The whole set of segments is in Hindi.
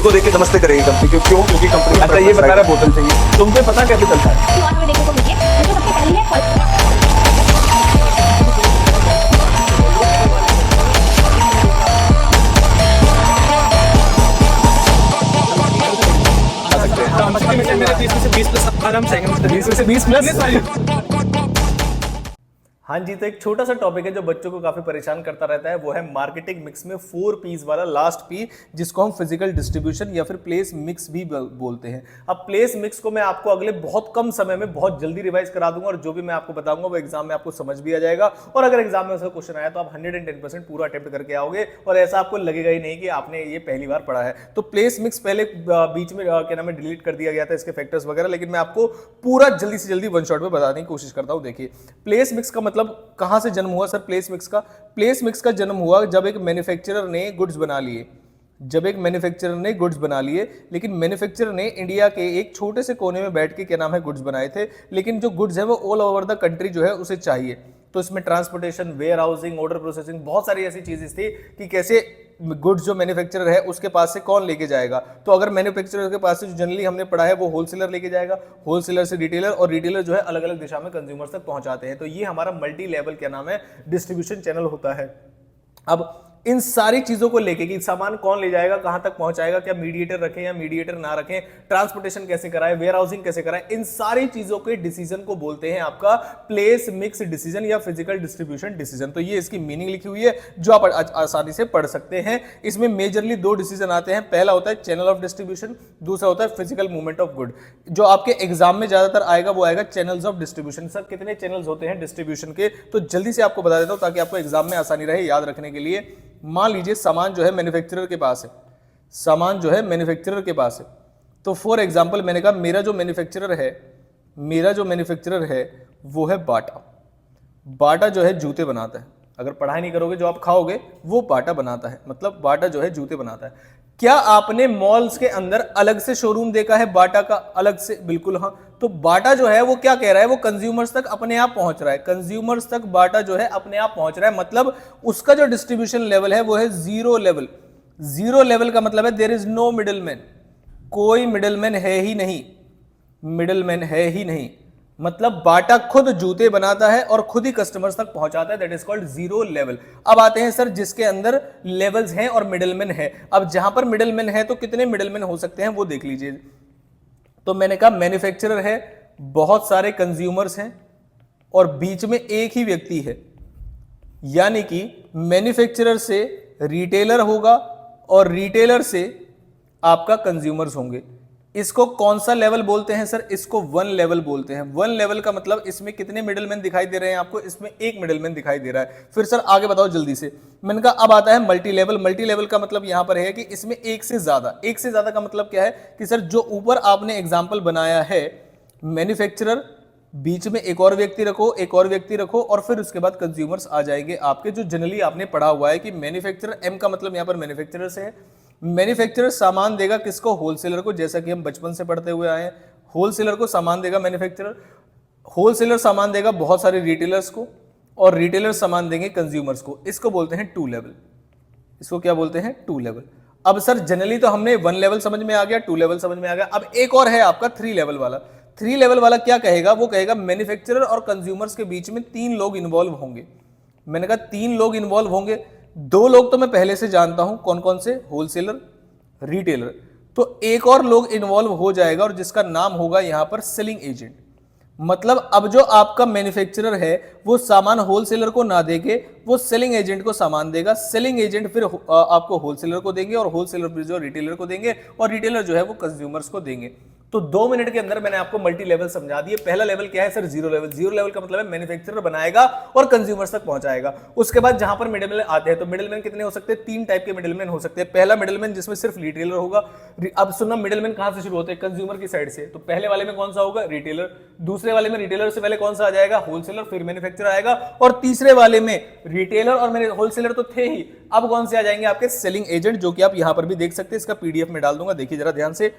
को देख के नमस्ते करेगी कंपनी, क्योंकि कंपनी अच्छा ये बता रहा बोतल चाहिए, तुमको पता कैसे चलता है? शुरुआत में देखने को मिली है, मुझे सबसे पहले है मेरे 30 में से 20 प्लस आराम से 20 में से 20 प्लस। हाँ जी, तो एक छोटा सा टॉपिक है जो बच्चों को काफी परेशान करता रहता है, वो है मार्केटिंग मिक्स में 4 पीस वाला लास्ट पी, जिसको हम फिजिकल डिस्ट्रीब्यूशन या फिर प्लेस मिक्स भी बोलते हैं। अब प्लेस मिक्स को मैं आपको अगले बहुत कम समय में बहुत जल्दी रिवाइज करा दूंगा और जो भी मैं आपको बताऊंगा वो एग्जाम में आपको समझ भी आ जाएगा, और अगर एग्जाम में उसका क्वेश्चन आया तो आप 110% पूरा अटेम्प्ट करके आओगे और ऐसा आपको लगेगा ही नहीं कि आपने ये पहली बार पढ़ा है। तो प्लेस मिक्स पहले बीच में क्या नाम है डिलीट कर दिया गया था, इसके फैक्टर्स वगैरह, लेकिन मैं आपको पूरा जल्दी से जल्दी वन शॉट में बताने की कोशिश करता हूं। देखिए, प्लेस मिक्स का मतलब कहां से जन्म हुआ सर? प्लेस मिक्स का जन्म हुआ जब एक मैन्युफैक्चरर ने गुड्स बना लिए, लेकिन मैन्युफैक्चरर ने इंडिया के एक छोटे से कोने में बैठ के क्या नाम है गुड्स बनाए थे, लेकिन जो गुड्स है वो ऑल ओवर द कंट्री जो है उसे चाहिए। तो इसमें transportation, warehousing, order processing, बहुत सारी ऐसी चीजें थी कि कैसे गुड्स जो मैन्युफैक्चरर है उसके पास से कौन लेके जाएगा। तो अगर मैन्युफैक्चरर के पास से जो जनरली हमने पढ़ा है वो होलसेलर लेके जाएगा, होलसेलर से रिटेलर, और रिटेलर जो है अलग अलग दिशा में कंज्यूमर्स तक पहुंचाते हैं। तो ये हमारा मल्टी लेवल क्या नाम है डिस्ट्रीब्यूशन चैनल होता है। अब इन सारी चीजों को लेके कि सामान कौन ले जाएगा, कहां तक पहुंचाएगा, क्या मीडिएटर रखें या मीडिएटर ना रखें, ट्रांसपोर्टेशन कैसे कराएं, वेयर हाउसिंग कैसे कराएं, इन सारी चीजों के डिसीजन को बोलते हैं आपका प्लेस मिक्स डिसीजन या फिजिकल डिस्ट्रीब्यूशन डिसीजन। तो ये इसकी मीनिंग लिखी हुई है जो आप आसानी से पढ़ सकते हैं। इसमें मेजरली 2 डिसीजन आते हैं। पहला होता है चैनल ऑफ डिस्ट्रीब्यूशन, दूसरा होता है फिजिकल मूवमेंट ऑफ गुड। जो आपके एग्जाम में ज्यादातर आएगा वो आएगा चैनल्स ऑफ डिस्ट्रीब्यूशन। सर कितने चैनल्स होते हैं डिस्ट्रीब्यूशन के? तो जल्दी से आपको बता देता हूं ताकि आपको एग्जाम में आसानी रहे याद रखने के लिए। मान लीजिए सामान जो है मैन्युफैक्चरर के पास है, तो फॉर एग्जांपल मैंने कहा मेरा जो मैन्युफैक्चरर है वो है बाटा जो है जूते बनाता है। अगर पढ़ाई नहीं करोगे जो आप खाओगे वो बाटा बनाता है, मतलब बाटा जो है जूते बनाता है। क्या आपने मॉल्स के अंदर अलग से शोरूम देखा है बाटा का अलग से? बिल्कुल हाँ। तो बाटा जो है वो क्या कह रहा है, वो कंज्यूमर्स तक अपने आप पहुंच रहा है, कंज्यूमर्स तक बाटा जो है अपने आप पहुंच रहा है, मतलब उसका जो डिस्ट्रीब्यूशन लेवल है वो है जीरो लेवल का मतलब है देयर इज नो मिडलमैन, कोई मिडलमैन है ही नहीं, मतलब बाटा खुद जूते बनाता है और खुद ही कस्टमर्स तक पहुंचाता है, that is called zero level. अब आते हैं सर जिसके अंदर लेवल्स हैं और मिडलमैन है। अब जहां पर मिडलमैन है तो कितने मिडलमैन हो सकते हैं वो देख लीजिए। तो मैंने कहा मैन्युफैक्चरर है, बहुत सारे कंज्यूमर्स हैं और बीच में एक ही व्यक्ति है, यानी कि मैन्युफैक्चरर से रिटेलर होगा और रिटेलर से आपका कंज्यूमर्स होंगे। इसको कौन सा लेवल बोलते हैं सर? इसको 1 लेवल बोलते हैं। 1 लेवल का मतलब इसमें कितने मिडलमैन दिखाई दे रहे हैं आपको? इसमें एक मिडलमैन दिखाई दे रहा है। फिर सर आगे बताओ जल्दी से। मैंने कहा अब आता है मल्टी लेवल का मतलब यहां पर है कि इसमें एक से ज्यादा का मतलब क्या है कि सर जो ऊपर आपने एग्जाम्पल बनाया है मैन्युफैक्चरर, बीच में एक और व्यक्ति रखो और फिर उसके बाद कंज्यूमर्स आ जाएंगे आपके, जो जनरली आपने पढ़ा हुआ है कि मैन्युफैक्चरर, एम का मतलब यहां पर मैन्युफैक्चरर से है। मैन्युफैक्चरर सामान देगा किसको? होलसेलर को, जैसा कि हम बचपन से पढ़ते हुए आए हैं। होलसेलर को सामान देगा मैन्युफैक्चरर, होलसेलर सामान देगा बहुत सारे रिटेलर्स को और रिटेलर सामान देंगे कंज्यूमर्स को। इसको बोलते हैं 2 लेवल। इसको क्या बोलते हैं? 2 लेवल। अब सर जनरली तो हमने 1 लेवल समझ में आ गया, 2 लेवल समझ में आ गया। अब एक और है आपका 3 लेवल वाला। 3 लेवल वाला क्या कहेगा? वो कहेगा मैन्युफैक्चरर और कंज्यूमर्स के बीच में 3 लोग इन्वॉल्व होंगे। मैंने कहा 3 लोग इन्वॉल्व होंगे। 2 लोग तो मैं पहले से जानता हूं, कौन कौन से? Wholesaler, retailer. तो एक और लोग इन्वॉल्व हो जाएगा और जिसका नाम होगा यहां पर सेलिंग एजेंट। मतलब अब जो आपका मैन्युफैक्चरर है वो सामान होलसेलर को ना देके वो सेलिंग एजेंट को सामान देगा। सेलिंग एजेंट फिर आपको होलसेलर को देंगे और होलसेलर फिर जो रिटेलर को देंगे और रिटेलर जो है वो कंज्यूमर्स को देंगे। तो 2 मिनट के अंदर मैंने आपको मल्टी लेवल समझा दिए। पहला लेवल क्या है सर? जीरो लेवल का मतलब है मैन्युफैक्चरर बनाएगा और कंज्यूमर्स तक पहुंचाएगा। उसके बाद जहां पर मिडलमैन आते हैं तो मिडलमैन कितने हो सकते हैं? 3 टाइप के मिडलमैन हो सकते हैं। पहला मिडलमैन जिसमें सिर्फ रिटेलर होगा। अब सुनना, मिडलमैन कहां से शुरू होते हैं? कंज्यूमर की साइड से। तो पहले वाले में कौन सा होगा? रिटेलर। दूसरे वाले में रिटेलर से पहले कौन सा आ जाएगा? होलसेलर, फिर मैन्युफैक्चरर आएगा। और तीसरे वाले में रिटेलर और होलसेलर तो थे ही, अब कौन से आ जाएंगे? आपके सेलिंग एजेंट, जो कि आप यहां पर भी देख सकते हैं। इसका पीडीएफ में डाल दूंगा, देखिए जरा ध्यान से।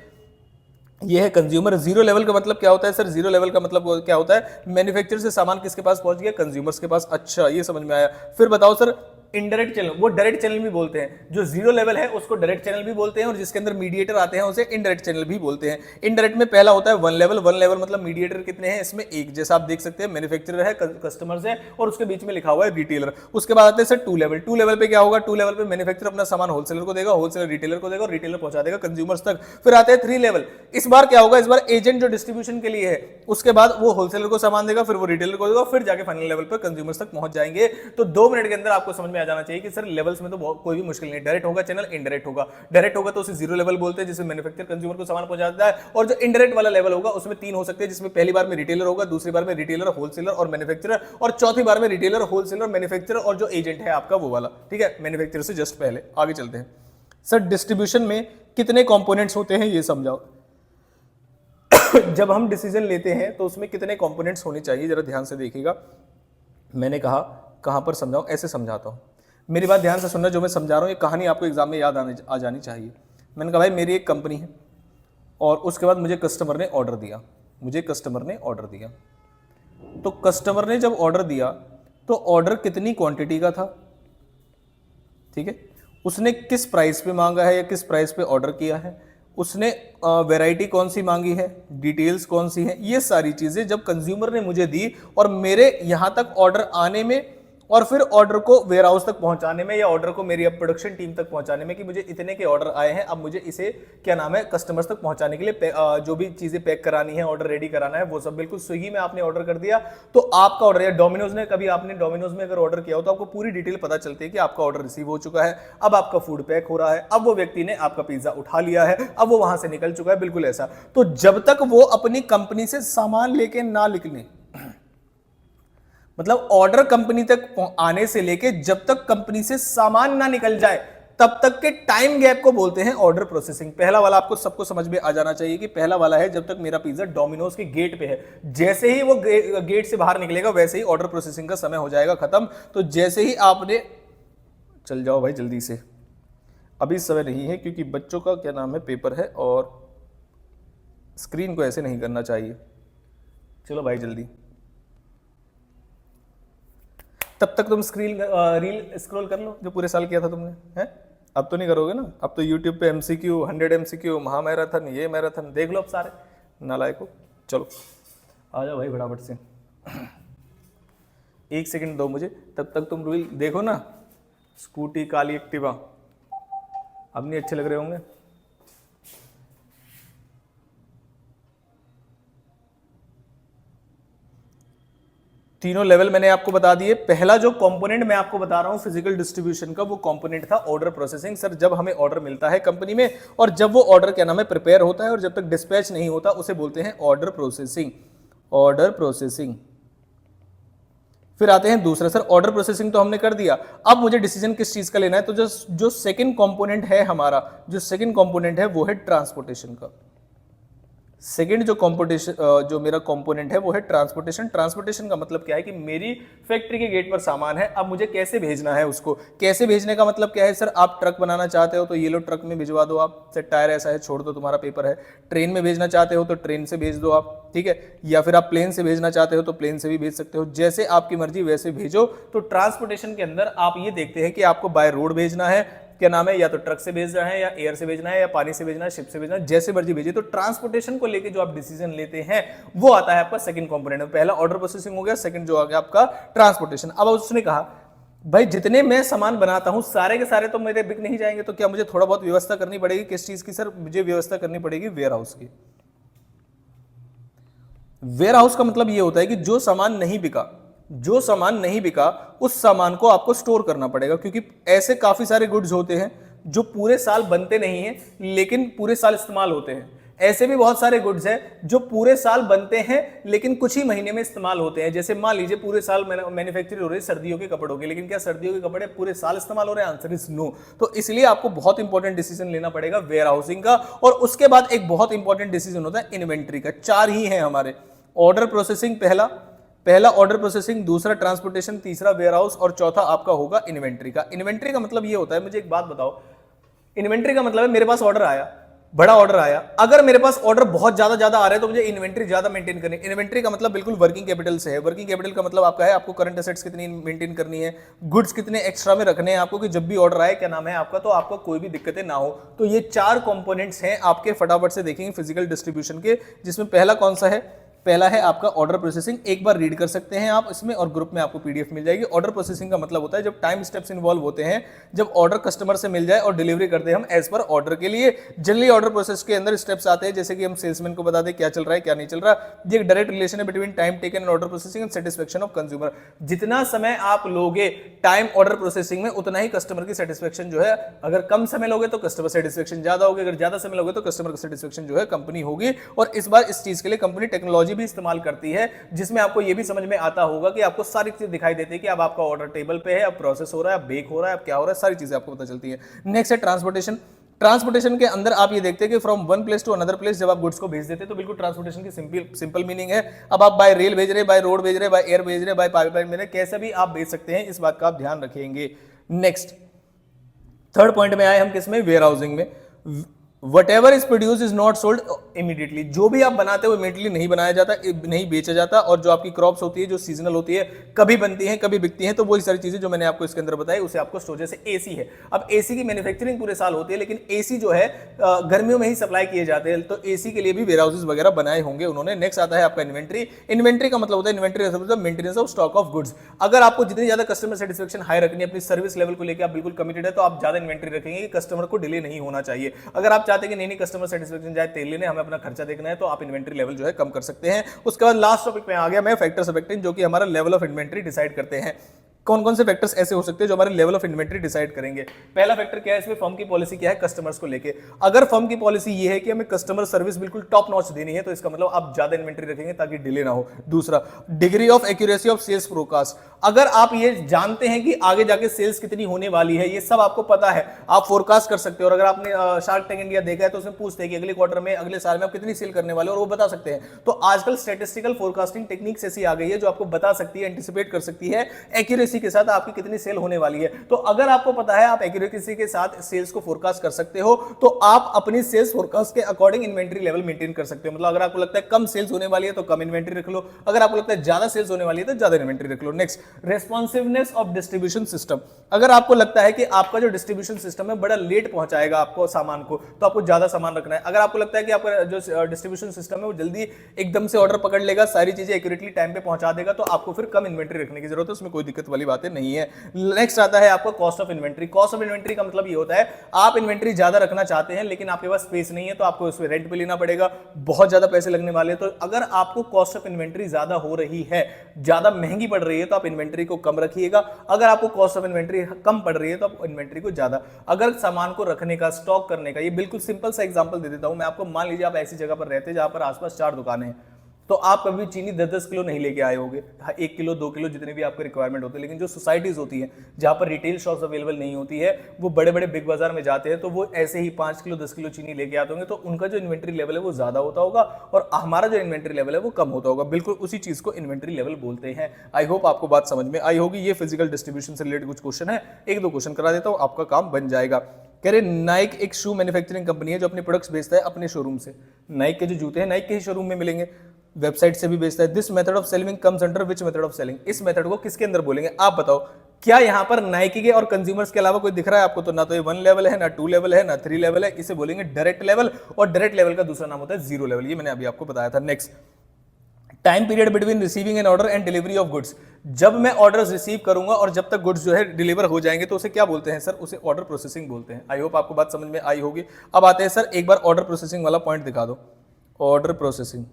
ये है कंज्यूमर। जीरो लेवल का मतलब क्या होता है सर? जीरो लेवल का मतलब क्या होता है? मैन्युफैक्चरर से सामान किसके पास पहुंच गया? कंज्यूमर्स के पास। अच्छा, ये समझ में आया। फिर बताओ सर, इनडायरेक्ट चैनल, वो डायरेक्ट चैनल भी बोलते हैं। जो जीरो लेवल है उसको डायरेक्ट चैनल भी बोलते हैं, और जिसके अंदर मीडिएटर आते हैं उसे इनडायरेक्ट चैनल भी बोलते हैं। इनडायरेक्ट में पहला होता है वन लेवल। वन लेवल मतलब मीडिएटर कितने हैं इसमें, एक, जैसा आप देख सकते हैं मैन्युफैक्चरर है, कस्टमर्स है, और उसके बीच में लिखा हुआ है रिटेलर। उसके बाद आते हैं sir two level. Two level पे क्या होगा, टू लेवल पे मैन्युफैक्चरर अपना सामान होलसेलर को देगा, होलसेलर रिटेलर को देगा, और रिटेलर पहुंचा देगा कंज्यूमर्स तक। फिर आते हैं थ्री लेवल। इस बार क्या होगा, इस बार एजेंट जो डिस्ट्रीब्यूशन के लिए है, उसके बाद वो होलसेलर को सामान देगा, फिर वो रिटेलर को देगा, फिर जाके फाइनल लेवल पर कंज्यूमर्स तक पहुंच जाएंगे। तो 2 मिनट के अंदर आपको समझ में आ जाना चाहिए कि सर लेवल्स में तो कोई भी मुश्किल नहीं। डायरेक्ट होगा चैनल, इनडायरेक्ट होगा। डायरेक्ट होगा तो उसे जीरो लेवल बोलते हैं, जिसमें मैन्युफैक्चरर कंज्यूमर को सामान पहुंचाता है। और जो इनडायरेक्ट वाला लेवल होगा उसमें 3 हो सकते हैं, जिसमें पहली बार में रिटेलर होगा, दूसरी बार में रिटेलर, होलसेलर और मैन्युफैक्चरर, और चौथी बार में रिटेलर, होलसेलर, मैन्युफैक्चरर और जो एजेंट है आपका वो वाला। ठीक है, मैन्युफैक्चरर से जस्ट पहले। आगे चलते हैं। सर डिस्ट्रीब्यूशन में कितने कंपोनेंट्स होते हैं ये समझाओ। जब हम डिसीजन लेते हैं तो उसमें कितने कंपोनेंट्स होने चाहिए, जरा ध्यान से देखिएगा। मैंने कहा कहां पर समझाऊं, ऐसे समझाता हूं। मेरी बात ध्यान से सुनना, जो मैं समझा रहा हूं ये कहानी आपको एग्जाम में याद आ जानी चाहिए। मैंने कहा भाई मेरी एक कंपनी है, और उसके बाद मुझे कस्टमर ने ऑर्डर दिया। तो कस्टमर ने जब ऑर्डर दिया तो ऑर्डर कितनी क्वांटिटी का था, ठीक है, उसने किस प्राइस पे मांगा है या किस प्राइस पे ऑर्डर किया है, उसने वैरायटी कौन सी मांगी है, डिटेल्स कौन सी है, ये सारी चीजें जब कंज्यूमर ने मुझे दी, और मेरे यहां तक ऑर्डर आने में और फिर ऑर्डर को वेयर हाउस तक पहुंचाने में, या ऑर्डर को मेरी अब प्रोडक्शन टीम तक पहुंचाने में, कि मुझे इतने के ऑर्डर आए हैं, अब मुझे इसे क्या नाम है कस्टमर्स तक पहुंचाने के लिए जो भी चीजें पैक करानी है, ऑर्डर रेडी कराना है, वो सब बिल्कुल स्विगी में आपने ऑर्डर कर दिया तो आपका ऑर्डर, या डोमिनोज ने, कभी आपने डोमिनोज में अगर ऑर्डर किया हो तो आपको पूरी डिटेल पता चलती है कि आपका ऑर्डर रिसीव हो चुका है, अब आपका फूड पैक हो रहा है, अब वो व्यक्ति ने आपका पिज्जा उठा लिया है, अब वो वहां से निकल चुका है, बिल्कुल ऐसा। तो जब तक वो अपनी कंपनी से सामान लेके ना निकले, मतलब ऑर्डर कंपनी तक आने से लेके जब तक कंपनी से सामान ना निकल जाए तब तक के टाइम गैप को बोलते हैं ऑर्डर प्रोसेसिंग। पहला वाला आपको सबको समझ में आ जाना चाहिए कि पहला वाला है जब तक मेरा पिज्जा डोमिनोज के गेट पे है, जैसे ही वो गेट से बाहर निकलेगा वैसे ही ऑर्डर प्रोसेसिंग का समय हो जाएगा खत्म। तो जैसे ही आपने, चल जाओ भाई जल्दी से, अभी समय नहीं है क्योंकि बच्चों का क्या नाम है पेपर है, और स्क्रीन को ऐसे नहीं करना चाहिए। चलो भाई जल्दी, तब तक तुम रील स्क्रॉल कर लो जो पूरे साल किया था तुमने, हैं? अब तो नहीं करोगे ना, अब तो YouTube पे MCQ 100 MCQ महामैराथन, ये मैराथन देख लो अब सारे नालायकों। चलो आ जाओ भाई फटाफट से, 1 सेकंड दो मुझे, तब तक तुम रील देखो ना। स्कूटी काली एक्टिवा, अब नहीं अच्छे लग रहे होंगे। तीनों लेवल मैंने आपको बता दिए। पहला जो कंपोनेंट मैं आपको बता रहा हूं फिजिकल डिस्ट्रीब्यूशन का, वो कंपोनेंट था ऑर्डर प्रोसेसिंग। सर जब हमें ऑर्डर मिलता है कंपनी में, और जब वो ऑर्डर क्या नाम है प्रिपेयर होता है, और जब तक डिस्पैच नहीं होता उसे बोलते हैं ऑर्डर प्रोसेसिंग। Order processing. फिर आते हैं दूसरा, सर ऑर्डर प्रोसेसिंग तो हमने कर दिया, अब मुझे डिसीजन किस चीज का लेना है। तो जो सेकंड कंपोनेंट है हमारा, जो सेकंड कंपोनेंट है वो है ट्रांसपोर्टेशन का। सेकेंड जो मेरा कंपोनेंट है वो है ट्रांसपोर्टेशन। ट्रांसपोर्टेशन का मतलब क्या है कि मेरी फैक्ट्री के गेट पर सामान है, अब मुझे कैसे भेजना है उसको। कैसे भेजने का मतलब क्या है, सर आप ट्रक बनाना चाहते हो तो ये लो ट्रक में भिजवा दो आप, सर टायर ऐसा है छोड़ दो तुम्हारा पेपर है। ट्रेन में भेजना चाहते हो तो ट्रेन से भेज दो आप, ठीक है, या फिर आप प्लेन से भेजना चाहते हो तो प्लेन से भी भेज सकते हो, जैसे आपकी मर्जी वैसे भेजो। तो ट्रांसपोर्टेशन के अंदर आप ये देखते हैं कि आपको बाय रोड भेजना है, क्या नाम है, या तो ट्रक से भेजना है, या एयर से भेजना है, या पानी से भेजना है, शिप से भेजना है, जैसे मर्जी भेजिए। तो ट्रांसपोर्टेशन को लेके जो आप डिसीजन लेते हैं वो आता है आपका सेकंड कंपोनेंट। पहला ऑर्डर प्रोसेसिंग हो गया, सेकंड जो आ गया आपका ट्रांसपोर्टेशन। अब उसने कहा भाई जितने मैं सामान बनाता हूं सारे के सारे तो मेरे बिक नहीं जाएंगे, तो क्या मुझे थोड़ा बहुत व्यवस्था करनी पड़ेगी। किस चीज की सर, मुझे व्यवस्था करनी पड़ेगी वेयर हाउस की। वेयर हाउस का मतलब ये होता है कि जो सामान नहीं बिका, जो सामान नहीं बिका उस सामान को आपको स्टोर करना पड़ेगा, क्योंकि ऐसे काफी सारे गुड्स होते हैं जो पूरे साल बनते नहीं हैं लेकिन पूरे साल इस्तेमाल होते हैं। ऐसे भी बहुत सारे गुड्स हैं जो पूरे साल बनते हैं लेकिन कुछ ही महीने में इस्तेमाल होते हैं। जैसे मान लीजिए पूरे साल मैन्युफैक्चरिंग हो रही है सर्दियों के कपड़ों की, लेकिन क्या सर्दियों के कपड़े पूरे साल इस्तेमाल हो रहे हैं? Answer is no. तो इसलिए आपको बहुत इंपॉर्टेंट डिसीजन लेना पड़ेगा वेयर हाउसिंग का। और उसके बाद एक बहुत इंपॉर्टेंट डिसीजन होता है इन्वेंट्री का। 4 ही है हमारे, ऑर्डर प्रोसेसिंग पहला ऑर्डर प्रोसेसिंग, दूसरा ट्रांसपोर्टेशन, तीसरा वेयर हाउस, और चौथा आपका होगा इन्वेंट्री का। इन्वेंट्री का मतलब ये होता है, मुझे एक बात बताओ, इन्वेंट्री का मतलब है मेरे पास ऑर्डर आया, बड़ा ऑर्डर आया, अगर मेरे पास ऑर्डर बहुत ज्यादा आ रहा है तो मुझे इन्वेंट्री ज्यादा मेंटेन करनी है। इन्वेंट्री का मतलब बिल्कुल वर्किंग कैपिटल से है। वर्किंग कैपिटल का मतलब आपका है आपको करंट एसेट्स कितनी मेंटेन करनी है, गुड्स कितने एक्स्ट्रा में रखने हैं आपको कि जब भी ऑर्डर आए क्या नाम है आपका, तो आपको कोई भी दिक्कतें ना हो। तो ये 4 कंपोनेंट्स हैं आपके, फटाफट से देखेंगे फिजिकल डिस्ट्रीब्यूशन के, जिसमें पहला कौन सा है, पहला है आपका ऑर्डर प्रोसेसिंग। एक बार रीड कर सकते हैं आप इसमें और ग्रुप में आपको पीडीएफ मिल जाएगी। ऑर्डर प्रोसेसिंग का मतलब होता है जब टाइम स्टेप्स इन्वॉल्व होते हैं, जब ऑर्डर कस्टमर से मिल जाए और डिलीवरी करते हैं हम एज पर ऑर्डर के लिए। जनरली ऑर्डर प्रोसेस के अंदर स्टेप्स आते हैं, जैसे कि हम सेल्समैन को बता दें क्या चल रहा है क्या नहीं चल रहा। ये एक डायरेक्ट रिलेशन है between time taken and order processing and satisfaction of consumer. जितना समय आप लोगे टाइम ऑर्डर प्रोसेसिंग में, उतना ही कस्टमर की सेटिस्फेक्शन जो है, अगर कम समय लोगे तो कस्टमर सेटिस्फेक्शन ज्यादा होगी, अगर ज्यादा समय लोगे तो कस्टमर सेटिस्फेक्शन जो है कंपनी होगी। और इस बार इस चीज के लिए कंपनी टेक्नोलॉजी भी इस्तेमाल करती है, जिसमें आपको यह भी समझ में आता होगा कि आपको सारी चीजें दिखाई देती है कि अब आपका ऑर्डर टेबल पे है, अब प्रोसेस हो रहा है, अब बेक हो रहा है, अब क्या हो रहा है, सारी चीजें आपको पता चलती है। नेक्स्ट है ट्रांसपोर्टेशन। ट्रांसपोर्टेशन के अंदर आप ये देखते हैं कि from one place to another place जब आप गुड्स को भेज देते हैं तो बिल्कुल ट्रांसपोर्टेशन की सिंपल मीनिंग है, अब आप बाय रेल भेज रहे, बाय रोड भेज रहे, बाय एयर भेज रहे, बाय पाइपलाइन भेज रहे, कैसे भी आप भेज सकते हैं, इस बात का आप ध्यान रखेंगे। नेक्स्ट थर्ड पॉइंट में आए हम किसमें, वेयर हाउसिंग में। Whatever is produced is not sold immediately। जो भी आप बनाते हो इमीडिएटली नहीं बनाया जाता, नहीं बेचा जाता। और जो आपकी क्रॉप्स होती है जो सीजनल होती है, कभी बनती हैं कभी बिकती हैं, तो वही सारी चीजें जो मैंने आपको इसके अंदर बताई उसे आपको स्टोर। जैसे एसी है, अब एसी की मैन्युफैक्चरिंग पूरे साल होती है, लेकिन एसी जो है गर्मियों में ही सप्लाई किए जाते हैं, तो एसी के लिए भी वेयर हाउसेज वगैरह बनाए होंगे उन्होंने। नेक्स्ट आता है आपका इन्वेंट्री। इन्वेंट्री का मतलब होता है inventory maintenance of stock of goods. अगर आपको जितनी ज्यादा कस्टमर सेटिस्फेक्शन हाई रखनी है, अपनी सर्विस लेवल को लेकर आप बिल्कुल कमिटेड है, तो आप ज्यादा इन्वेंट्री रखेंगे कि कस्टमर को डिले नहीं होना चाहिए। अगर आप चाहते हैं कि नहीं कस्टमर सेटिस्फेक्शन जाए, तेल लेने, हमें अपना खर्चा देखना है, तो आप इन्वेंट्री लेवल जो है कम कर सकते हैं। उसके बाद लास्ट टॉपिक पे आ गया मैं, फैक्टर्स अफेक्टिंग, जो कि हमारा लेवल ऑफ इन्वेंट्री डिसाइड करते हैं। कौन कौन से फैक्टर्स ऐसे हो सकते हैं जो हमारे लेवल ऑफ इन्वेंट्री डिसाइड करेंगे। पहला फैक्टर क्या है इसमें, फर्म की पॉलिसी क्या है कस्टमर्स को लेके। अगर फर्म की पॉलिसी ये है कि हमें कस्टमर सर्विस बिल्कुल टॉप नॉच देनी है, तो इसका मतलब आप ज्यादा इन्वेंट्री रखेंगे ताकि डिले ना हो। दूसरा, degree of accuracy of sales forecast. अगर आप ये जानते हैं कि आगे जाके सेल्स कितनी होने वाली है, ये सब आपको पता है, आप फोरकास्ट कर सकते हो। और अगर आपने शार्क टैंक इंडिया देखा है तो उसमें पूछते हैं कि अगले क्वार्टर में, अगले साल में आप कितनी सेल करने वाले हो, और वो बता सकते हैं। तो आजकल स्टैटिस्टिकल फोरकास्टिंग टेक्निक्स ऐसी आ गई है जो आपको बता सकती है, एंटिसिपेट कर सकती है एक्यूरेसी के साथ आपकी कितनी सेल होने वाली है। तो अगर आपको पता है आप एक्यूरेसी के साथ सेल्स को फोरकास्ट कर सकते हो, तो आप अपनी सेल्स फोरकास्ट के अकॉर्डिंग इन्वेंट्री लेवल मेंटेन कर सकते हो। मतलब अगर आपको लगता है कम सेल्स होने वाली है तो कम इन्वेंट्री रख लो, अगर आपको लगता है ज्यादा सेल्स होने वाली है तो ज्यादा इन्वेंट्री रख लो। Next, responsiveness of distribution system. अगर आपको लगता है कि आपका जो डिस्ट्रीब्यूशन सिस्टम है बड़ा लेट पहुंचाएगा आपको सामान को, तो आपको ज्यादा सामान रखना है। अगर आपको लगता है कि आपका जो डिस्ट्रीब्यूशन सिस्टम है वो जल्दी एकदम से ऑर्डर पकड़ लेगा, सारी चीजें एक्यूरेटली टाइम पे पहुंचा देगा, तो आपको फिर कम इन्वेंट्री रखने की जरूरत है, उसमें कोई दिक्कत वाली बातें नहीं है। नेक्स्ट आता है आपको cost of inventory. Cost of inventory का मतलब ये होता है आप इन्वेंट्री ज्यादा रखना चाहते हैं लेकिन आपके पास स्पेस नहीं है, तो आपको उसमें रेंट पे लेना पड़ेगा, बहुत ज्यादा पैसे लगने वाले हैं। तो अगर आपको कॉस्ट ऑफ इन्वेंट्री ज्यादा हो रही है, ज्यादा महंगी पड़ रही है, तो आप इन्वेंट्री को कम रखिएगा। अगर आपको कॉस्ट ऑफ इन्वेंट्री कम पड़ रही है तो आप इन्वेंट्री को ज्यादा। अगर सामान को रखने का, स्टॉक करने का, ये बिल्कुल सिंपल सा एग्जांपल दे देता हूं मैं आपको। मान लीजिए आप ऐसी जगह पर रहते हैं जहां पर आसपास 4 दुकानें हैं, तो आप कभी चीनी 10-10 किलो नहीं लेके आए होगे, 1 किलो 2 किलो जितने भी आपके रिक्वायरमेंट होते हैं। लेकिन जो सोसाइटीज होती हैं जहां पर रिटेल शॉप्स अवेलेबल नहीं होती है, वो बड़े बड़े बिग बाजार में जाते हैं, तो वो ऐसे ही 5 किलो 10 किलो चीनी लेके आते होंगे, तो उनका जो इन्वेंट्री लेवल है वो ज्यादा होता होगा और हमारा जो इन्वेंट्री लेवल है वो कम होता होगा। बिल्कुल उसी चीज को इन्वेंट्री लेवल बोलते हैं। आई होप आपको बात समझ में आई होगी। ये फिजिकल डिस्ट्रीब्यूशन से रिलेटेड कुछ क्वेश्चन है, 1-2 क्वेश्चन करा देता हूं, आपका काम बन जाएगा। कह रहे नाइक एक शू मैन्युफैक्चरिंग कंपनी है जो अपने प्रोडक्ट्स बेचता है अपने शोरूम से। नाइक के जो जूते हैं नाइक के ही शोरूम में मिलेंगे, वेबसाइट से भी बेचता है। This method of selling comes under which method of selling. इस मेथड को किसके अंदर बोलेंगे आप बताओ। क्या यहां पर नाइकी के और कंज्यूमर्स के अलावा कोई दिख रहा है आपको? तो ना तो ये 1 लेवल है, ना 2 लेवल है, ना 3 लेवल है। इसे बोलेंगे डायरेक्ट लेवल, और डायरेक्ट लेवल का दूसरा नाम होता है 0 लेवल। ये मैंने अभी आपको बताया था। Next, time period between receiving N order and delivery of goods. जब मैं ऑर्डर्स रिसीव करूंगा और जब तक गुड्स जो है डिलीवर हो जाएंगे तो उसे क्या बोलते हैं सर? उसे ऑर्डर प्रोसेसिंग बोलते हैं। आई होप आपको बात समझ में आई होगी। अब आते हैं सर, एक बार ऑर्डर प्रोसेसिंग वाला पॉइंट दिखा दो। Order processing,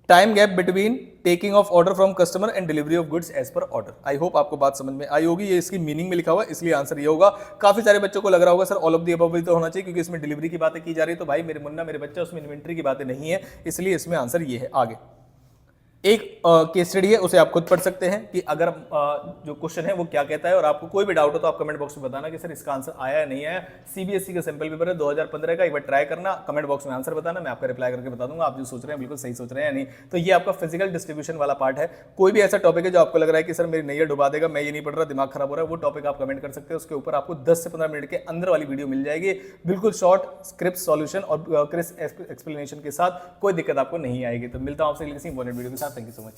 time gap between taking of order from customer and delivery of goods as per order. I hope आपको बात समझ में आई होगी। ये इसकी मीनिंग में लिखा हुआ है, इसलिए आंसर ये होगा। काफी सारे बच्चों को लग रहा होगा sir all of the above तो होना चाहिए क्योंकि इसमें डिलीवरी की बातें की जा रही है। तो भाई मेरे मुन्ना मेरे बच्चा, उसमें इन्वेंट्री की बातें नहीं है, इसलिए इसमें आंसर ये है। आगे, एक केस स्टडी है, उसे आप खुद पढ़ सकते हैं कि अगर जो क्वेश्चन है वो क्या कहता है, और आपको कोई भी डाउट हो तो आप कमेंट बॉक्स में बताना कि सर इसका आंसर आया या नहीं आया। सीबीएसई का सैंपल पेपर है 2015 का, एक बार ट्राई करना, कमेंट बॉक्स में आंसर बताना, मैं आपका रिप्लाई करके बता दूंगा आप जो सोच रहे हैं बिल्कुल सही सोच रहे हैं या नहीं। तो ये आपका फिजिकल डिस्ट्रीब्यूशन वाला पार्ट है। कोई भी ऐसा टॉपिक है जो आपको लग रहा है कि सर मेरी नैया डुबा देगा, मैं ये नहीं पढ़ रहा, दिमाग खराब हो रहा है, वो टॉपिक आप कमेंट कर सकते हैं। उसके ऊपर आपको 10 से 15 मिनट के अंदर वाली वीडियो मिल जाएगी, बिल्कुल शॉर्ट स्क्रिप्ट सॉल्यूशन और क्रिस्प एक्सप्लेनेशन के साथ, कोई दिक्कत आपको नहीं आएगी। तो मिलता हूं आपसे किसी इंपॉर्टेंट वीडियो के साथ। Thank you so much.